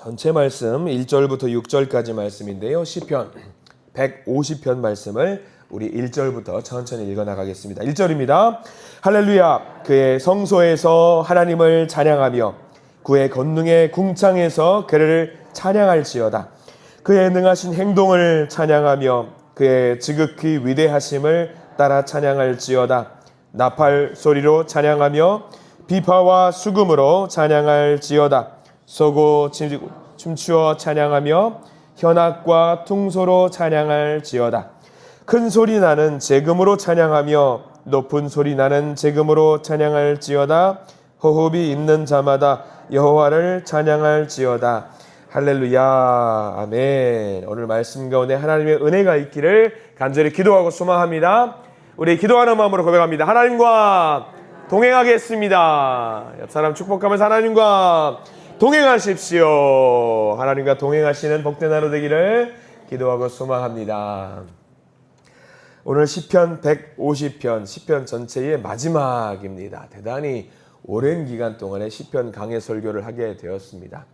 전체 말씀 1절부터 6절까지 말씀인데요. 시편 150편 말씀을 우리 1절부터 천천히 읽어나가겠습니다. 1절입니다. 할렐루야. 그의 성소에서 하나님을 찬양하며 그의 권능의 궁창에서 그를 찬양할지어다. 그의 능하신 행동을 찬양하며 그의 지극히 위대하심을 따라 찬양할지어다. 나팔 소리로 찬양하며 비파와 수금으로 찬양할지어다. 서고 춤추어 찬양하며 현악과 퉁소로 찬양할지어다. 큰 소리 나는 재금으로 찬양하며 높은 소리 나는 재금으로 찬양할지어다. 호흡이 있는 자마다 여호와를 찬양할지어다. 할렐루야. 아멘. 오늘 말씀 가운데 하나님의 은혜가 있기를 간절히 기도하고 소망합니다. 우리 기도하는 마음으로 고백합니다. 하나님과 동행하겠습니다. 옆 사람 축복하면서 하나님과 동행하십시오. 하나님과 동행하시는 복된 하루 되기를 기도하고 소망합니다. 오늘 시편 150편, 시편 전체의 마지막입니다. 대단히 오랜 기간 동안에 시편 강해 설교를 하게 되었습니다.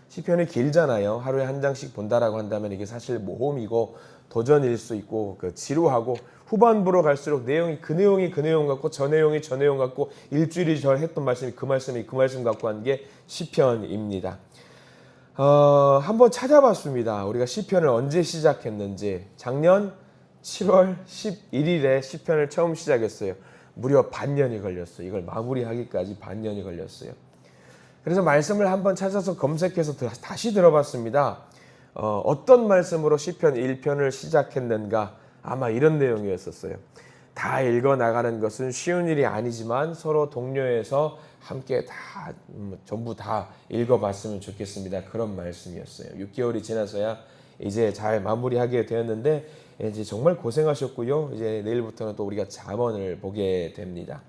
시편이 길잖아요. 하루에 한 장씩 본다라고 한다면 이게 사실 모험이고 도전일 수 있고 지루하고 후반부로 갈수록 내용이 그 내용 같고 저 내용이 저 내용 같고 일주일이 전 했던 말씀이 그 말씀 갖고 한 게 시편입니다. 한번 찾아봤습니다. 우리가 시편을 언제 시작했는지. 작년 7월 11일에 시편을 처음 시작했어요. 무려 반년이 걸렸어요. 이걸 마무리하기까지 반년이 걸렸어요. 그래서 말씀을 한번 찾아서 검색해서 다시 들어봤습니다. 어떤 말씀으로 시편 1편을 시작했는가? 아마 이런 내용이었었어요. 다 읽어나가는 것은 쉬운 일이 아니지만 서로 독려해서 함께 전부 다 읽어봤으면 좋겠습니다. 그런 말씀이었어요. 6개월이 지나서야 이제 잘 마무리하게 되었는데 이제 정말 고생하셨고요. 이제 내일부터는 또 우리가 잠언을 보게 됩니다.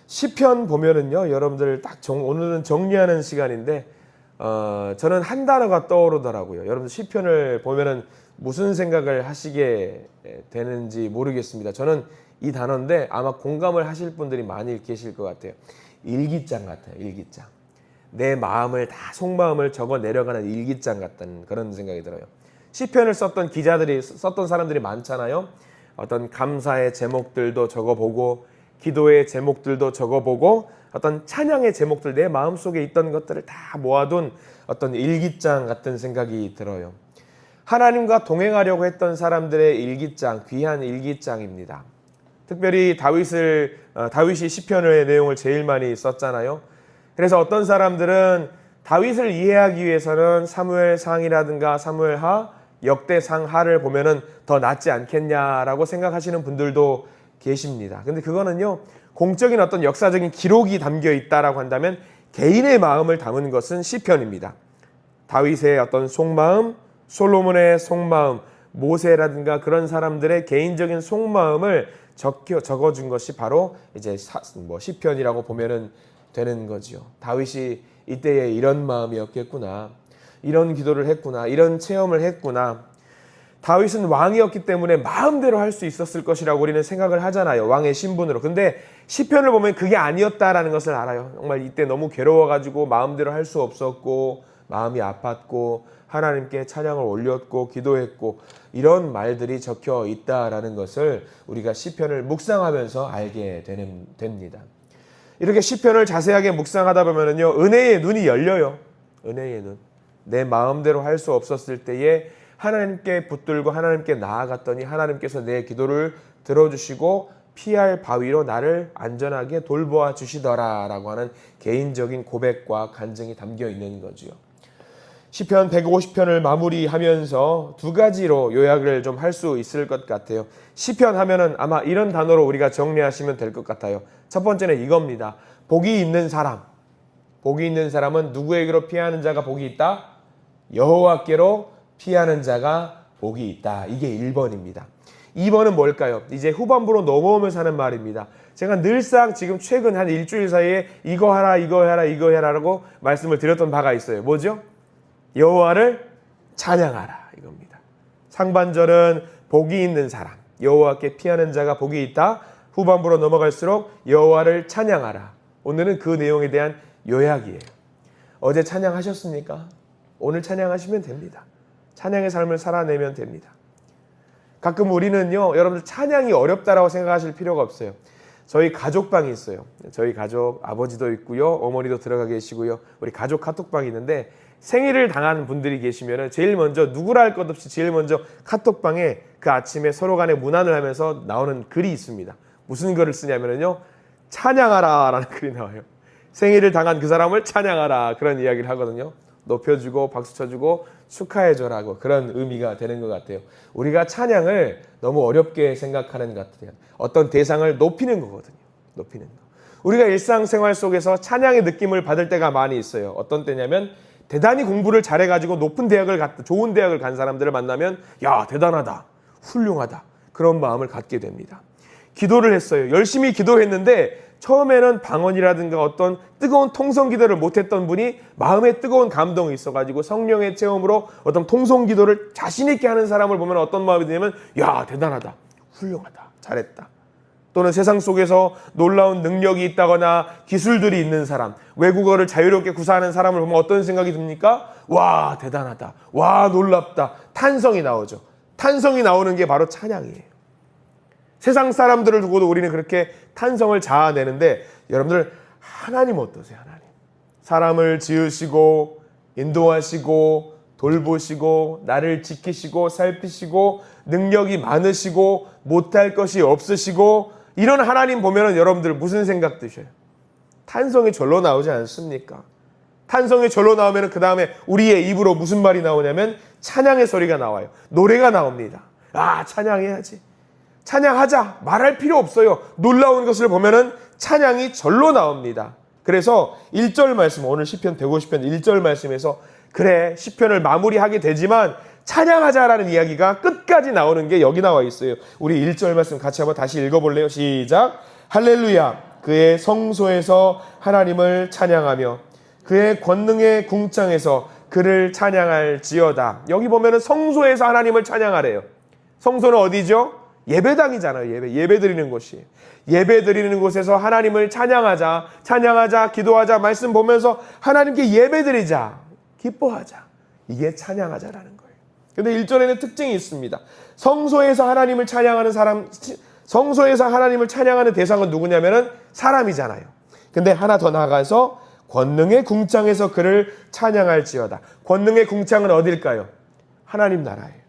시편 보면은요, 여러분들 오늘은 정리하는 시간인데 저는 한 단어가 떠오르더라고요. 여러분들 시편을 보면은 무슨 생각을 하시게 되는지 모르겠습니다. 저는 이 단어인데 아마 공감을 하실 분들이 많이 계실 것 같아요. 일기장 같아요. 일기장. 내 마음을 속마음을 적어 내려가는 일기장 같다는 그런 생각이 들어요. 시편을 썼던 사람들이 많잖아요. 어떤 감사의 제목들도 적어보고 기도의 제목들도 적어보고 어떤 찬양의 제목들, 내 마음속에 있던 것들을 다 모아둔 어떤 일기장 같은 생각이 들어요. 하나님과 동행하려고 했던 사람들의 일기장, 귀한 일기장입니다. 특별히 다윗이 시편의 내용을 제일 많이 썼잖아요. 그래서 어떤 사람들은 다윗을 이해하기 위해서는 사무엘상이라든가 사무엘하, 역대상하를 보면은 더 낫지 않겠냐라고 생각하시는 분들도 계십니다. 근데 그거는요, 공적인 어떤 역사적인 기록이 담겨 있다라고 한다면 개인의 마음을 담은 것은 시편입니다. 다윗의 어떤 속마음, 솔로몬의 속마음, 모세라든가 그런 사람들의 개인적인 속마음을 적어준 것이 바로 이제 시편이라고 보면은 되는 거죠. 다윗이 이때에 이런 마음이었겠구나, 이런 기도를 했구나, 이런 체험을 했구나. 다윗은 왕이었기 때문에 마음대로 할 수 있었을 것이라고 우리는 생각을 하잖아요. 왕의 신분으로. 근데 시편을 보면 그게 아니었다라는 것을 알아요. 정말 이때 너무 괴로워가지고 마음대로 할 수 없었고 마음이 아팠고 하나님께 찬양을 올렸고 기도했고 이런 말들이 적혀 있다라는 것을 우리가 시편을 묵상하면서 알게 됩니다. 이렇게 시편을 자세하게 묵상하다 보면은요, 은혜의 눈이 열려요. 은혜의 눈. 내 마음대로 할 수 없었을 때에 하나님께 붙들고 하나님께 나아갔더니 하나님께서 내 기도를 들어주시고 피할 바위로 나를 안전하게 돌보아 주시더라라고 하는 개인적인 고백과 간증이 담겨 있는 거죠. 시편 150편을 마무리하면서 두 가지로 요약을 좀 할 수 있을 것 같아요. 시편 하면은 아마 이런 단어로 우리가 정리하시면 될 것 같아요. 첫 번째는 이겁니다. 복이 있는 사람. 복이 있는 사람은 누구에게로 피하는 자가 복이 있다? 여호와께로 피하는 자가 복이 있다. 이게 1번입니다. 2번은 뭘까요? 이제 후반부로 넘어오면서 하는 말입니다. 제가 늘상 지금 최근 한 일주일 사이에 이거 하라, 이거 해라, 이거 해라라고 말씀을 드렸던 바가 있어요. 뭐죠? 여호와를 찬양하라, 이겁니다. 상반절은 복이 있는 사람, 여호와께 피하는 자가 복이 있다. 후반부로 넘어갈수록 여호와를 찬양하라. 오늘은 그 내용에 대한 요약이에요. 어제 찬양하셨습니까? 오늘 찬양하시면 됩니다. 찬양의 삶을 살아내면 됩니다. 가끔 우리는요, 여러분들 찬양이 어렵다라고 생각하실 필요가 없어요. 저희 가족방이 있어요. 저희 가족 아버지도 있고요, 어머니도 들어가 계시고요. 우리 가족 카톡방이 있는데 생일을 당한 분들이 계시면은 제일 먼저 누구라 할 것 없이 제일 먼저 카톡방에 그 아침에 서로 간에 문안을 하면서 나오는 글이 있습니다. 무슨 글을 쓰냐면요, 찬양하라 라는 글이 나와요. 생일을 당한 그 사람을 찬양하라, 그런 이야기를 하거든요. 높여주고 박수 쳐주고 축하해줘라고, 그런 의미가 되는 것 같아요. 우리가 찬양을 너무 어렵게 생각하는 것 같아요. 어떤 대상을 높이는 거거든요. 높이는 거. 우리가 일상생활 속에서 찬양의 느낌을 받을 때가 많이 있어요. 어떤 때냐면 대단히 공부를 잘해가지고 높은 대학을 좋은 대학을 간 사람들을 만나면 야, 대단하다, 훌륭하다, 그런 마음을 갖게 됩니다. 기도를 했어요. 열심히 기도했는데 처음에는 방언이라든가 어떤 뜨거운 통성 기도를 못했던 분이 마음에 뜨거운 감동이 있어가지고 성령의 체험으로 어떤 통성 기도를 자신 있게 하는 사람을 보면 어떤 마음이 드냐면 야, 대단하다, 훌륭하다, 잘했다. 또는 세상 속에서 놀라운 능력이 있다거나 기술들이 있는 사람, 외국어를 자유롭게 구사하는 사람을 보면 어떤 생각이 듭니까? 와, 대단하다, 와, 놀랍다, 탄성이 나오죠. 탄성이 나오는 게 바로 찬양이에요. 세상 사람들을 두고도 우리는 그렇게 탄성을 자아내는데, 여러분들 하나님 어떠세요? 하나님 사람을 지으시고 인도하시고 돌보시고 나를 지키시고 살피시고 능력이 많으시고 못할 것이 없으시고, 이런 하나님 보면은 여러분들 무슨 생각 드셔요? 탄성이 절로 나오지 않습니까? 탄성이 절로 나오면 그 다음에 우리의 입으로 무슨 말이 나오냐면 찬양의 소리가 나와요. 노래가 나옵니다. 아, 찬양해야지, 찬양하자, 말할 필요 없어요. 놀라운 것을 보면은 찬양이 절로 나옵니다. 그래서 1절 말씀, 오늘 시편 150편 1절 말씀에서 그래, 시편을 마무리하게 되지만 찬양하자라는 이야기가 끝까지 나오는 게 여기 나와 있어요. 우리 1절 말씀 같이 한번 다시 읽어볼래요? 시작. 할렐루야, 그의 성소에서 하나님을 찬양하며 그의 권능의 궁창에서 그를 찬양할지어다. 여기 보면은 성소에서 하나님을 찬양하래요. 성소는 어디죠? 예배당이잖아요. 예배 드리는 곳이. 예배 드리는 곳에서 하나님을 찬양하자, 찬양하자, 기도하자, 말씀 보면서 하나님께 예배 드리자, 기뻐하자. 이게 찬양하자라는 거예요. 근데 1절에는 특징이 있습니다. 성소에서 하나님을 찬양하는 사람, 성소에서 하나님을 찬양하는 대상은 누구냐면은 사람이잖아요. 근데 하나 더 나아가서 권능의 궁창에서 그를 찬양할지어다. 권능의 궁창은 어딜까요? 하나님 나라예요.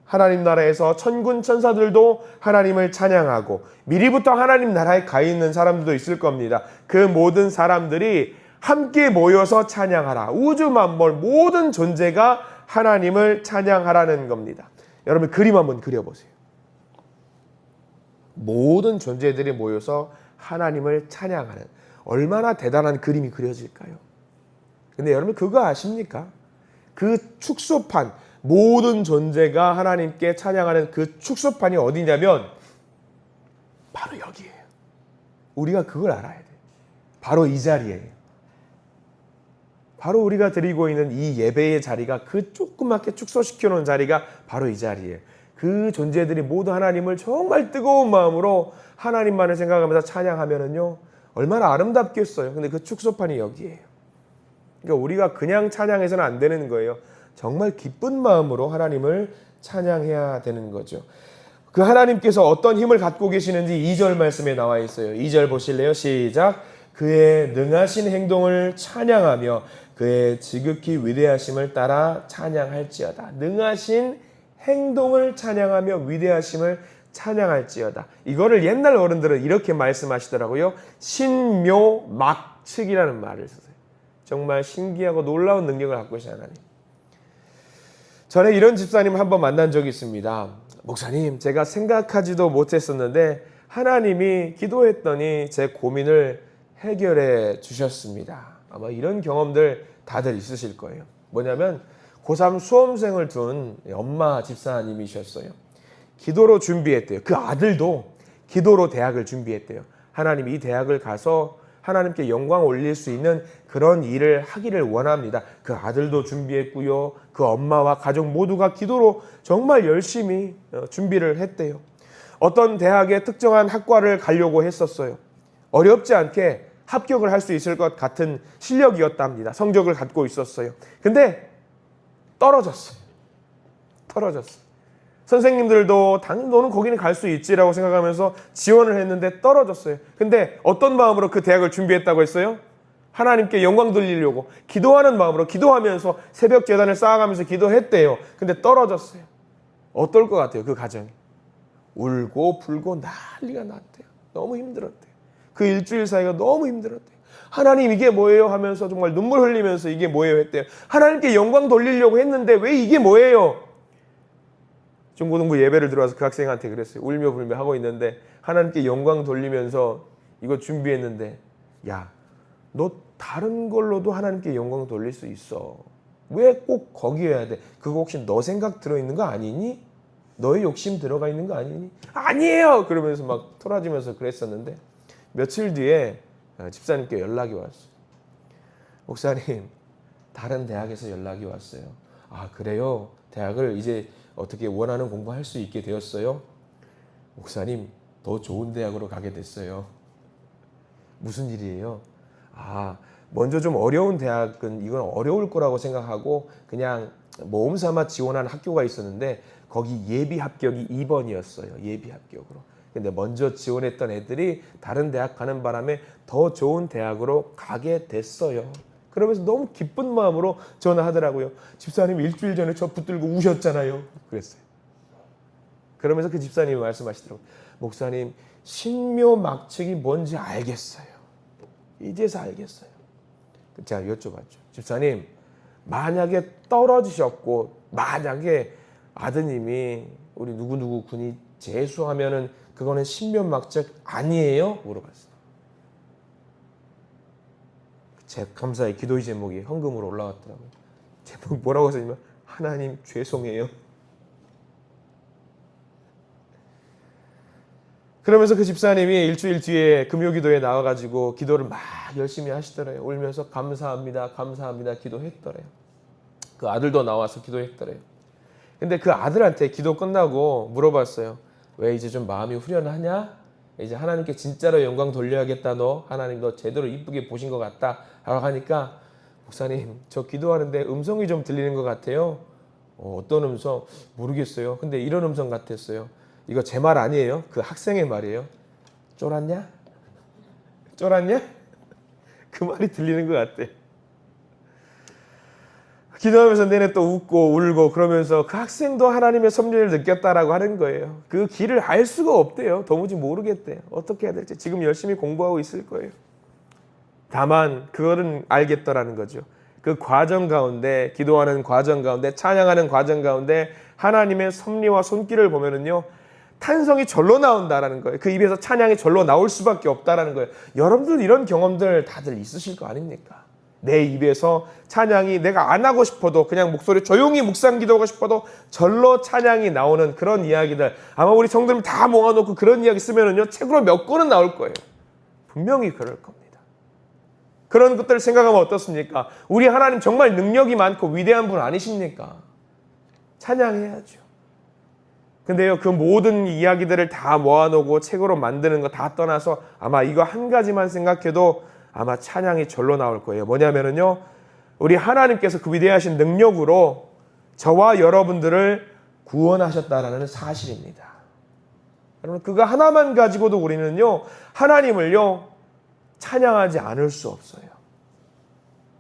하나님 나라에서 천군 천사들도 하나님을 찬양하고 미리부터 하나님 나라에 가 있는 사람들도 있을 겁니다. 그 모든 사람들이 함께 모여서 찬양하라. 우주 만물 모든 존재가 하나님을 찬양하라는 겁니다. 여러분 그림 한번 그려보세요. 모든 존재들이 모여서 하나님을 찬양하는, 얼마나 대단한 그림이 그려질까요? 근데 여러분 그거 아십니까? 그 축소판, 모든 존재가 하나님께 찬양하는 그 축소판이 어디냐면 바로 여기예요. 우리가 그걸 알아야 돼요. 바로 이 자리예요. 바로 우리가 드리고 있는 이 예배의 자리가, 그 조그맣게 축소시켜 놓은 자리가 바로 이 자리예요. 그 존재들이 모두 하나님을 정말 뜨거운 마음으로 하나님만을 생각하면서 찬양하면은요, 얼마나 아름답겠어요. 근데 그 축소판이 여기예요. 그러니까 우리가 그냥 찬양해서는 안 되는 거예요. 정말 기쁜 마음으로 하나님을 찬양해야 되는 거죠. 그 하나님께서 어떤 힘을 갖고 계시는지 2절 말씀에 나와 있어요. 2절 보실래요? 시작. 그의 능하신 행동을 찬양하며 그의 지극히 위대하심을 따라 찬양할지어다. 능하신 행동을 찬양하며 위대하심을 찬양할지어다. 이거를 옛날 어른들은 이렇게 말씀하시더라고요. 신묘막측이라는 말을 쓰세요. 정말 신기하고 놀라운 능력을 갖고 계신 하나님. 전에 이런 집사님 한번 만난 적이 있습니다. 목사님, 제가 생각하지도 못했었는데 하나님이 기도했더니 제 고민을 해결해 주셨습니다. 아마 이런 경험들 다들 있으실 거예요. 뭐냐면 고3 수험생을 둔 엄마 집사님이셨어요. 기도로 준비했대요. 그 아들도 기도로 대학을 준비했대요. 하나님, 이 대학을 가서 하나님께 영광 올릴 수 있는 그런 일을 하기를 원합니다. 그 아들도 준비했고요. 그 엄마와 가족 모두가 기도로 정말 열심히 준비를 했대요. 어떤 대학의 특정한 학과를 가려고 했었어요. 어렵지 않게 합격을 할 수 있을 것 같은 실력이었답니다. 성적을 갖고 있었어요. 근데 떨어졌어요. 선생님들도 당연히 너는 거기는 갈 수 있지라고 생각하면서 지원을 했는데 떨어졌어요. 근데 어떤 마음으로 그 대학을 준비했다고 했어요? 하나님께 영광 돌리려고 기도하는 마음으로 기도하면서 새벽 제단을 쌓아가면서 기도했대요. 근데 떨어졌어요. 어떨 것 같아요? 그 가정이. 울고 불고 난리가 났대요. 너무 힘들었대요. 그 일주일 사이가 너무 힘들었대요. 하나님 이게 뭐예요? 하면서 정말 눈물 흘리면서 이게 뭐예요? 했대요. 하나님께 영광 돌리려고 했는데 왜 이게 뭐예요? 중고등부 예배를 들어와서 그 학생한테 그랬어요. 울며 불며 하고 있는데 하나님께 영광 돌리면서 이거 준비했는데 야, 너 다른 걸로도 하나님께 영광 돌릴 수 있어. 왜 꼭 거기 해야 돼? 그거 혹시 너 생각 들어있는 거 아니니? 너의 욕심 들어가 있는 거 아니니? 아니에요! 그러면서 막 토라지면서 그랬었는데 며칠 뒤에 집사님께 연락이 왔어요. 목사님, 다른 대학에서 연락이 왔어요. 아, 그래요? 대학을 이제 어떻게 원하는 공부할 수 있게 되었어요? 목사님, 더 좋은 대학으로 가게 됐어요. 무슨 일이에요? 아, 먼저 좀 어려운 대학은 이건 어려울 거라고 생각하고 그냥 모험 삼아 지원한 학교가 있었는데 거기 예비 합격이 2번이었어요. 예비 합격으로. 근데 먼저 지원했던 애들이 다른 대학 가는 바람에 더 좋은 대학으로 가게 됐어요. 그러면서 너무 기쁜 마음으로 전화하더라고요. 집사님 일주일 전에 저 붙들고 우셨잖아요. 그랬어요. 그러면서 그 집사님이 말씀하시더라고요. 목사님, 신묘막측이 뭔지 알겠어요. 이제서 알겠어요. 제가 여쭤봤죠. 집사님, 만약에 떨어지셨고 만약에 아드님이 우리 누구누구 군이 재수하면은 그거는 신묘막측 아니에요? 물어봤어요. 제 감사의 기도의 제목이 헌금으로 올라왔더라고요. 제목 뭐라고 써있냐면 하나님 죄송해요. 그러면서 그 집사님이 일주일 뒤에 금요기도에 나와가지고 기도를 막 열심히 하시더래요. 울면서 감사합니다, 감사합니다 기도했더래요. 그 아들도 나와서 기도했더래요. 근데 그 아들한테 기도 끝나고 물어봤어요. 왜 이제 좀 마음이 후련하냐? 이제 하나님께 진짜로 영광 돌려야겠다. 너 하나님 너 제대로 이쁘게 보신 것 같다 라고 하니까 목사님 저 기도하는데 음성이 좀 들리는 것 같아요. 어떤 음성? 모르겠어요. 근데 이런 음성 같았어요. 이거 제 말 아니에요. 그 학생의 말이에요. 쫄았냐? 쫄았냐? 그 말이 들리는 것 같아. 기도하면서 내내 또 웃고 울고 그러면서 그 학생도 하나님의 섭리를 느꼈다라고 하는 거예요. 그 길을 알 수가 없대요. 도무지 모르겠대요. 어떻게 해야 될지. 지금 열심히 공부하고 있을 거예요. 다만 그거는 알겠더라는 거죠. 그 과정 가운데, 기도하는 과정 가운데, 찬양하는 과정 가운데 하나님의 섭리와 손길을 보면은요, 탄성이 절로 나온다라는 거예요. 그 입에서 찬양이 절로 나올 수밖에 없다라는 거예요. 여러분들 이런 경험들 다들 있으실 거 아닙니까? 내 입에서 찬양이 내가 안 하고 싶어도 그냥 목소리 조용히 묵상 기도하고 싶어도 절로 찬양이 나오는 그런 이야기들 아마 우리 성도님 다 모아놓고 그런 이야기 쓰면은요 책으로 몇 권은 나올 거예요. 분명히 그럴 겁니다. 그런 것들을 생각하면 어떻습니까? 우리 하나님 정말 능력이 많고 위대한 분 아니십니까? 찬양해야죠. 근데요 그 모든 이야기들을 다 모아놓고 책으로 만드는 거 다 떠나서 아마 이거 한 가지만 생각해도 아마 찬양이 절로 나올 거예요. 뭐냐면은요, 우리 하나님께서 그 위대하신 능력으로 저와 여러분들을 구원하셨다라는 사실입니다. 여러분, 그거 하나만 가지고도 우리는요, 하나님을요, 찬양하지 않을 수 없어요.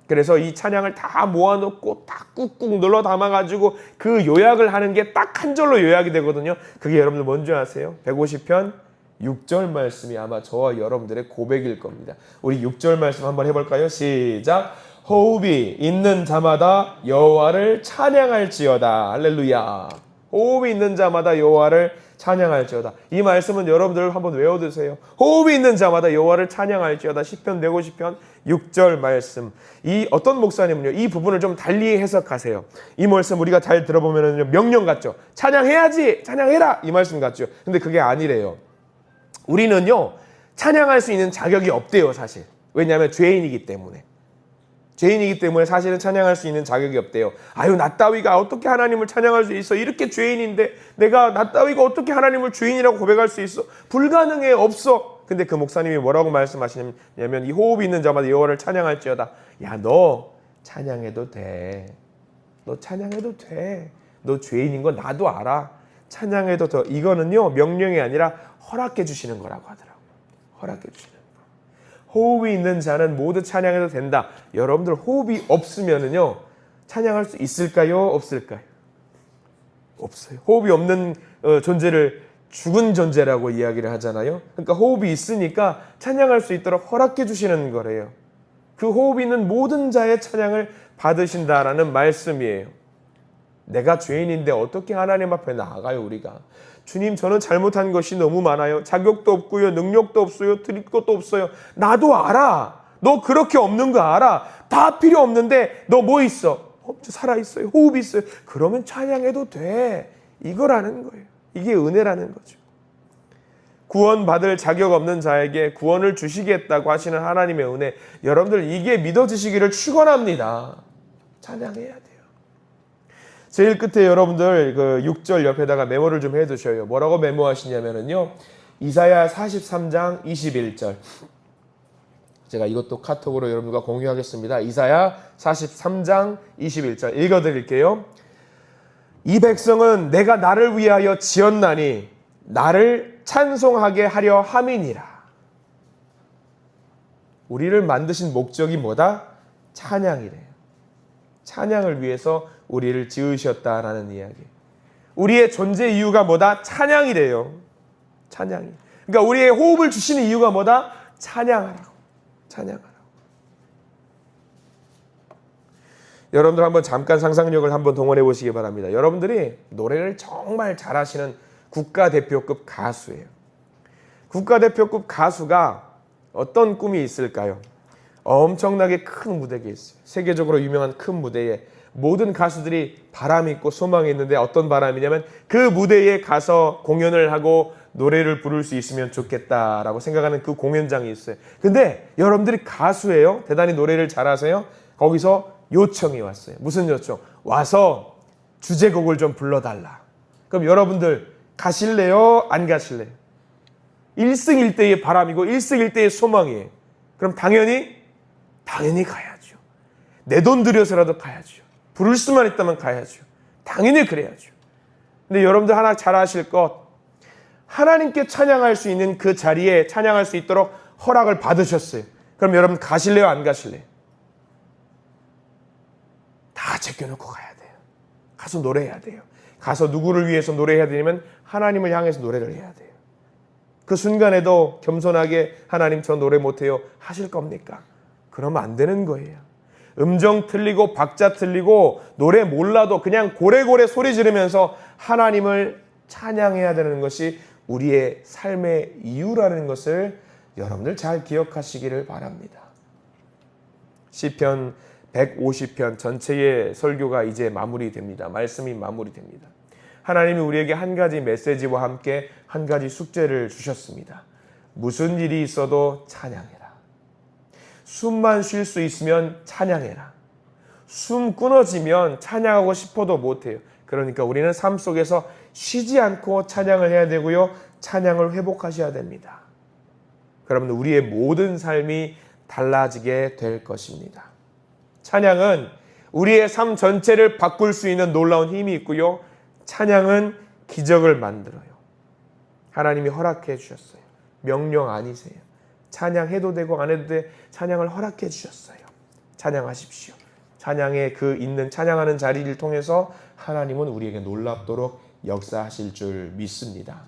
그래서 이 찬양을 다 모아놓고 다 꾹꾹 눌러 담아가지고 그 요약을 하는 게 딱 한 절로 요약이 되거든요. 그게 여러분들 뭔지 아세요? 150편 6절 말씀이 아마 저와 여러분들의 고백일 겁니다. 우리 6절 말씀 한번 해볼까요? 시작. 호흡이 있는 자마다 여호와를 찬양할지어다. 할렐루야. 호흡이 있는 자마다 여호와를 찬양할지어다. 이 말씀은 여러분들 한번 외워두세요. 호흡이 있는 자마다 여호와를 찬양할지어다. 시편 150편 6절 말씀. 이 어떤 목사님은요 이 부분을 좀 달리 해석하세요. 이 말씀 우리가 잘 들어보면 명령 같죠. 찬양해야지, 찬양해라 이 말씀 같죠. 근데 그게 아니래요. 우리는요 찬양할 수 있는 자격이 없대요. 사실 왜냐하면 죄인이기 때문에 사실은 찬양할 수 있는 자격이 없대요. 아유 나 따위가 어떻게 하나님을 찬양할 수 있어? 이렇게 죄인인데 내가 나 따위가 어떻게 하나님을 주인이라고 고백할 수 있어? 불가능해. 없어. 근데 그 목사님이 뭐라고 말씀하시냐면 이 호흡이 있는 자마다 여호와를 찬양할지어다. 야 너 찬양해도 돼. 너 찬양해도 돼. 너 죄인인 건 나도 알아. 찬양해도 더. 이거는요, 명령이 아니라 허락해 주시는 거라고 하더라고요. 허락해 주시는 거. 호흡이 있는 자는 모두 찬양해도 된다. 여러분들 호흡이 없으면은요, 찬양할 수 있을까요? 없을까요? 없어요. 호흡이 없는 존재를 죽은 존재라고 이야기를 하잖아요. 그러니까 호흡이 있으니까 찬양할 수 있도록 허락해 주시는 거래요. 그 호흡이 있는 모든 자의 찬양을 받으신다라는 말씀이에요. 내가 죄인인데 어떻게 하나님 앞에 나아가요, 우리가? 주님, 저는 잘못한 것이 너무 많아요. 자격도 없고요, 능력도 없어요, 드릴 것도 없어요. 나도 알아. 너 그렇게 없는 거 알아. 다 필요 없는데 너 뭐 있어? 살아있어요. 호흡이 있어요. 그러면 찬양해도 돼. 이거라는 거예요. 이게 은혜라는 거죠. 구원받을 자격 없는 자에게 구원을 주시겠다고 하시는 하나님의 은혜. 여러분들 이게 믿어지시기를 축원합니다. 찬양해야 돼요. 제일 끝에 여러분들 그 6절 옆에다가 메모를 좀 해두셔요. 뭐라고 메모하시냐면요. 이사야 43장 21절. 제가 이것도 카톡으로 여러분과 공유하겠습니다. 이사야 43장 21절 읽어드릴게요. 이 백성은 내가 나를 위하여 지었나니 나를 찬송하게 하려 함이니라. 우리를 만드신 목적이 뭐다? 찬양이래요. 찬양을 위해서 우리를 지으셨다라는 이야기. 우리의 존재 이유가 뭐다? 찬양이래요. 찬양이. 그러니까 우리의 호흡을 주시는 이유가 뭐다? 찬양하라고. 찬양하라고. 여러분들 한번 잠깐 상상력을 한번 동원해 보시기 바랍니다. 여러분들이 노래를 정말 잘하시는 국가대표급 가수예요. 국가대표급 가수가 어떤 꿈이 있을까요? 엄청나게 큰 무대에 있어요. 세계적으로 유명한 큰 무대에 모든 가수들이 바람이 있고 소망이 있는데 어떤 바람이냐면 그 무대에 가서 공연을 하고 노래를 부를 수 있으면 좋겠다라고 생각하는 그 공연장이 있어요. 근데 여러분들이 가수예요. 대단히 노래를 잘하세요. 거기서 요청이 왔어요. 무슨 요청? 와서 주제곡을 좀 불러달라. 그럼 여러분들 가실래요? 안 가실래요? 1승1대의 바람이고 1승1대의 소망이에요. 그럼 당연히 가야죠. 내 돈 들여서라도 가야죠. 부를 수만 있다면 가야죠. 당연히 그래야죠. 근데 여러분들 하나 잘 아실 것, 하나님께 찬양할 수 있는 그 자리에 찬양할 수 있도록 허락을 받으셨어요. 그럼 여러분 가실래요? 안 가실래요? 다 제껴놓고 가야 돼요. 가서 노래해야 돼요. 가서 누구를 위해서 노래해야 되냐면 하나님을 향해서 노래를 해야 돼요. 그 순간에도 겸손하게 하나님 저 노래 못해요 하실 겁니까? 그러면 안 되는 거예요. 음정 틀리고 박자 틀리고 노래 몰라도 그냥 고래고래 소리 지르면서 하나님을 찬양해야 되는 것이 우리의 삶의 이유라는 것을 여러분들 잘 기억하시기를 바랍니다. 시편 150편 전체의 설교가 이제 마무리됩니다. 말씀이 마무리됩니다. 하나님이 우리에게 한 가지 메시지와 함께 한 가지 숙제를 주셨습니다. 무슨 일이 있어도 찬양해라. 숨만 쉴 수 있으면 찬양해라. 숨 끊어지면 찬양하고 싶어도 못해요. 그러니까 우리는 삶 속에서 쉬지 않고 찬양을 해야 되고요. 찬양을 회복하셔야 됩니다. 그러면 우리의 모든 삶이 달라지게 될 것입니다. 찬양은 우리의 삶 전체를 바꿀 수 있는 놀라운 힘이 있고요. 찬양은 기적을 만들어요. 하나님이 허락해 주셨어요. 명령 아니세요. 찬양해도 되고 안 해도 돼. 찬양을 허락해 주셨어요. 찬양하십시오. 찬양의 그 있는 찬양하는 자리를 통해서 하나님은 우리에게 놀랍도록 역사하실 줄 믿습니다.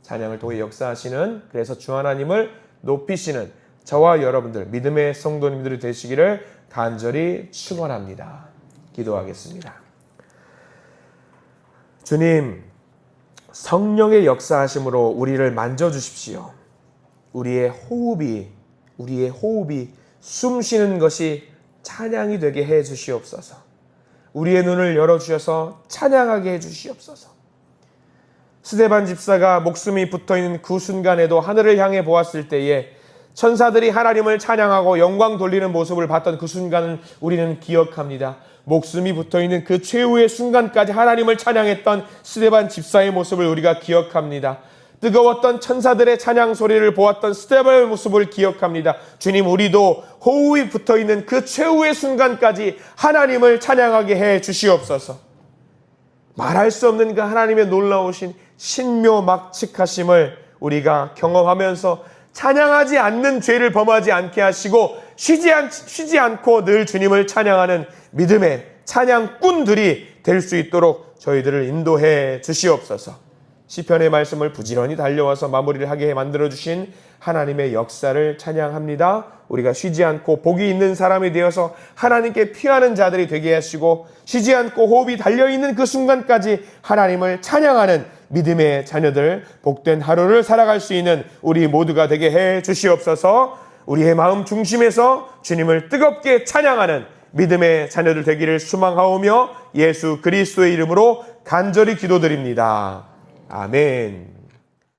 찬양을 통해 역사하시는, 그래서 주 하나님을 높이시는 저와 여러분들 믿음의 성도님들이 되시기를 간절히 축원합니다. 기도하겠습니다. 주님, 성령의 역사하심으로 우리를 만져주십시오. 우리의 호흡이 숨 쉬는 것이 찬양이 되게 해 주시옵소서. 우리의 눈을 열어주셔서 찬양하게 해 주시옵소서. 스데반 집사가 목숨이 붙어있는 그 순간에도 하늘을 향해 보았을 때에 천사들이 하나님을 찬양하고 영광 돌리는 모습을 봤던 그 순간을 우리는 기억합니다. 목숨이 붙어있는 그 최후의 순간까지 하나님을 찬양했던 스데반 집사의 모습을 우리가 기억합니다. 뜨거웠던 천사들의 찬양 소리를 보았던 스데반의 모습을 기억합니다. 주님, 우리도 호흡이 붙어있는 그 최후의 순간까지 하나님을 찬양하게 해 주시옵소서. 말할 수 없는 그 하나님의 놀라우신 신묘막측하심을 우리가 경험하면서 찬양하지 않는 죄를 범하지 않게 하시고 쉬지 않고 늘 주님을 찬양하는 믿음의 찬양꾼들이 될 수 있도록 저희들을 인도해 주시옵소서. 시편의 말씀을 부지런히 달려와서 마무리를 하게 만들어주신 하나님의 역사를 찬양합니다. 우리가 쉬지 않고 복이 있는 사람이 되어서 하나님께 피하는 자들이 되게 하시고 쉬지 않고 호흡이 달려있는 그 순간까지 하나님을 찬양하는 믿음의 자녀들, 복된 하루를 살아갈 수 있는 우리 모두가 되게 해 주시옵소서. 우리의 마음 중심에서 주님을 뜨겁게 찬양하는 믿음의 자녀들 되기를 소망하오며 예수 그리스도의 이름으로 간절히 기도드립니다. 아멘.